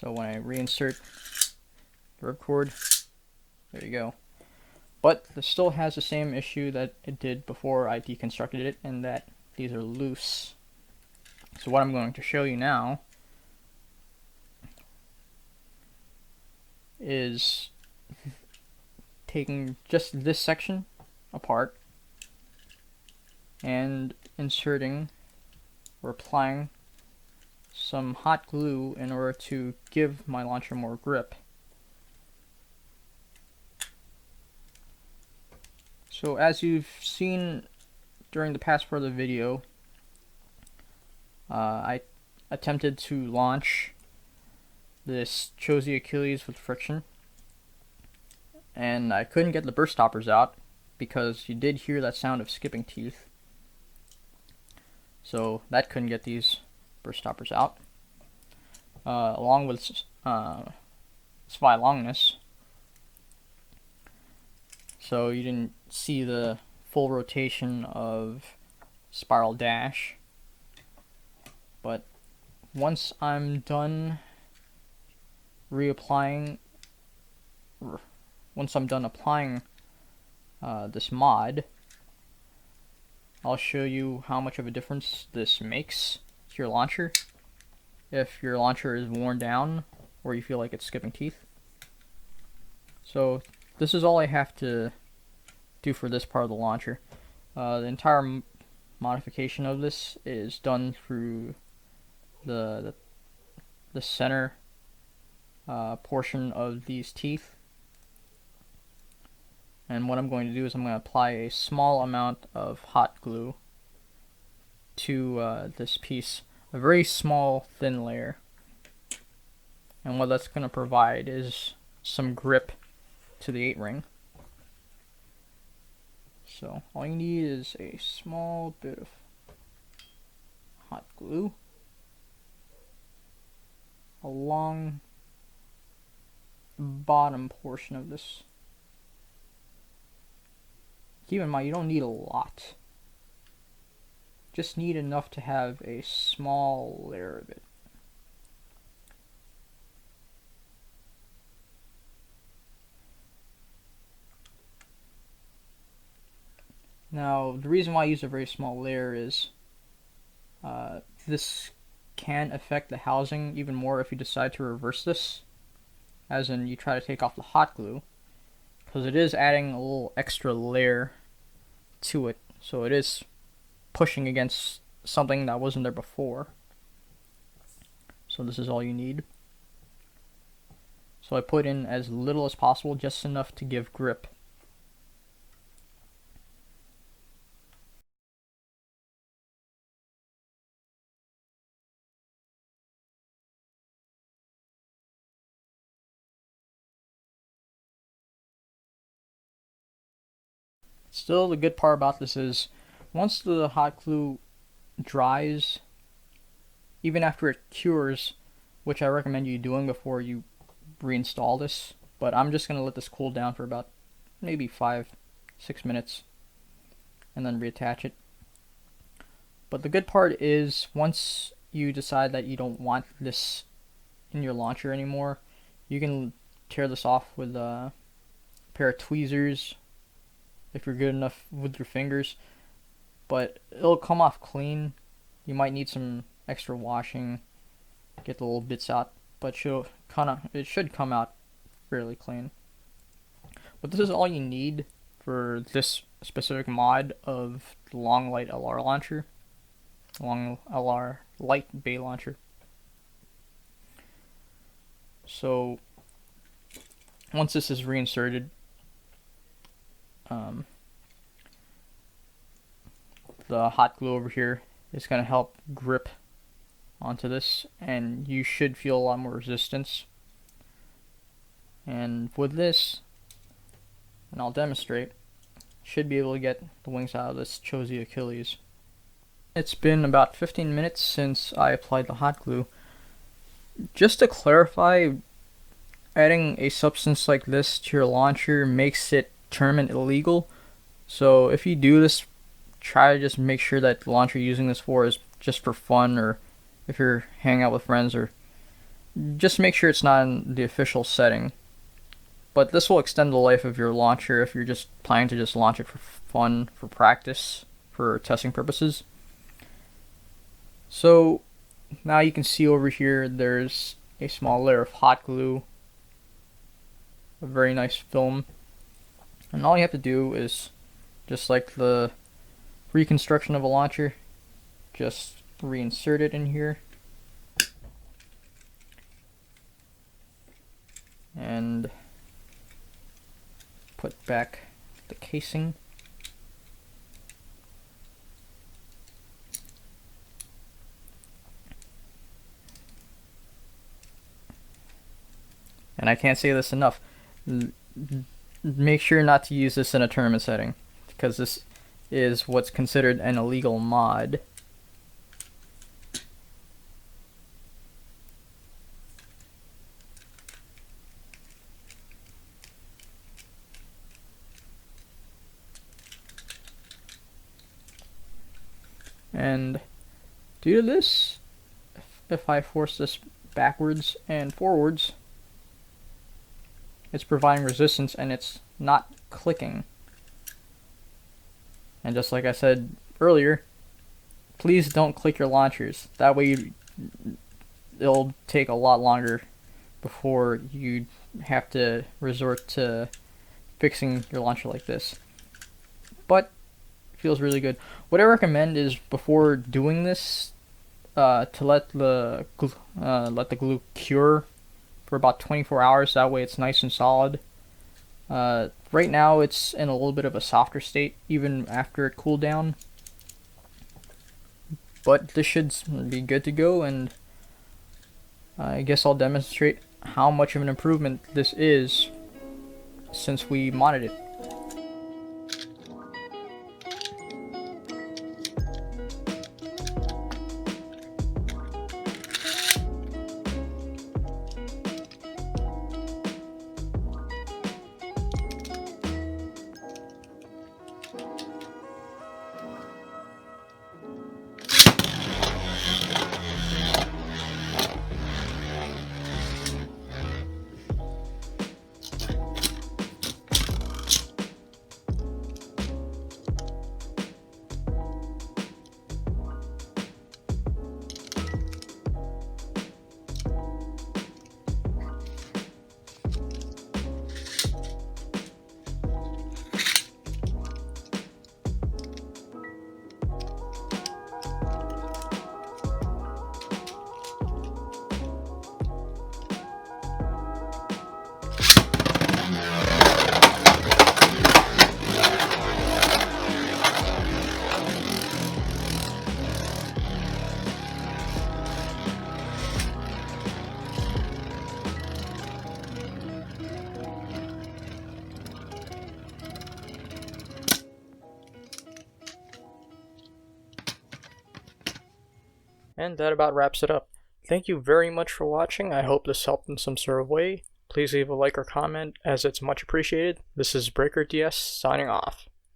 So when I reinsert the ripcord, there you go. But this still has the same issue that it did before I deconstructed it, in that these are loose. So what I'm going to show you now is taking just this section apart and inserting or applying some hot glue in order to give my launcher more grip. So as you've seen during the past part of the video, I attempted to launch this Cho-Z Achilles with friction, and I couldn't get the burst stoppers out because you did hear that sound of skipping teeth. So that couldn't get these burst stoppers out, along with SPI longness. So you didn't see the full rotation of spiral dash. But once I'm done applying this mod, I'll show you how much of a difference this makes to your launcher if your launcher is worn down or you feel like it's skipping teeth. So this is all I have to do for this part of the launcher. The entire modification of this is done through the center portion of these teeth. And what I'm going to do is I'm going to apply a small amount of hot glue to this piece, a very small thin layer. And what that's going to provide is some grip to the 8-ring. So all you need is a small bit of hot glue along the bottom portion of this. Keep in mind, you don't need a lot. Just need enough to have a small layer of it. Now, the reason why I use a very small layer is this can affect the housing even more if you decide to reverse this, as in you try to take off the hot glue, because it is adding a little extra layer to it, so it is pushing against something that wasn't there before. So this is all you need. So I put in as little as possible, just enough to give grip. Still, the good part about this is once the hot glue dries, even after it cures, which I recommend you doing before you reinstall this, but I'm just going to let this cool down for about maybe 5-6 minutes and then reattach it. But the good part is once you decide that you don't want this in your launcher anymore, you can tear this off with a pair of tweezers if you're good enough with your fingers, but it'll come off clean. You might need some extra washing, get the little bits out, but it should come out fairly clean. But this is all you need for this specific mod of the long light LR launcher, long LR light bay launcher. So once this is reinserted, the hot glue over here is going to help grip onto this, and you should feel a lot more resistance. And with this, and I'll demonstrate, should be able to get the wings out of this Cho-Z Achilles. It's been about 15 minutes since I applied the hot glue. Just to clarify, adding a substance like this to your launcher makes it tournament illegal. So if you do this, try to just make sure that the launcher you're using this for is just for fun, or if you're hanging out with friends or just make sure it's not in the official setting. But this will extend the life of your launcher if you're just planning to just launch it for fun, for practice, for testing purposes. So now you can see over here there's a small layer of hot glue, a very nice film, and all you have to do is, just like the reconstruction of a launcher, just reinsert it in here and put back the casing. And I can't say this enough, make sure not to use this in a tournament setting, because this is what's considered an illegal mod. And due to this, if I force this backwards and forwards, it's providing resistance and it's not clicking. And just like I said earlier, please don't click your launchers. That way it'll take a lot longer before you have to resort to fixing your launcher like this. But it feels really good. What I recommend is, before doing this, to let the glue cure for about 24 hours. That way it's nice and solid. Right now it's in a little bit of a softer state even after it cooled down, but this should be good to go, and I guess I'll demonstrate how much of an improvement this is since we modded it. And that about wraps it up. Thank you very much for watching. I hope this helped in some sort of way. Please leave a like or comment, as it's much appreciated. This is Breaker DS signing off.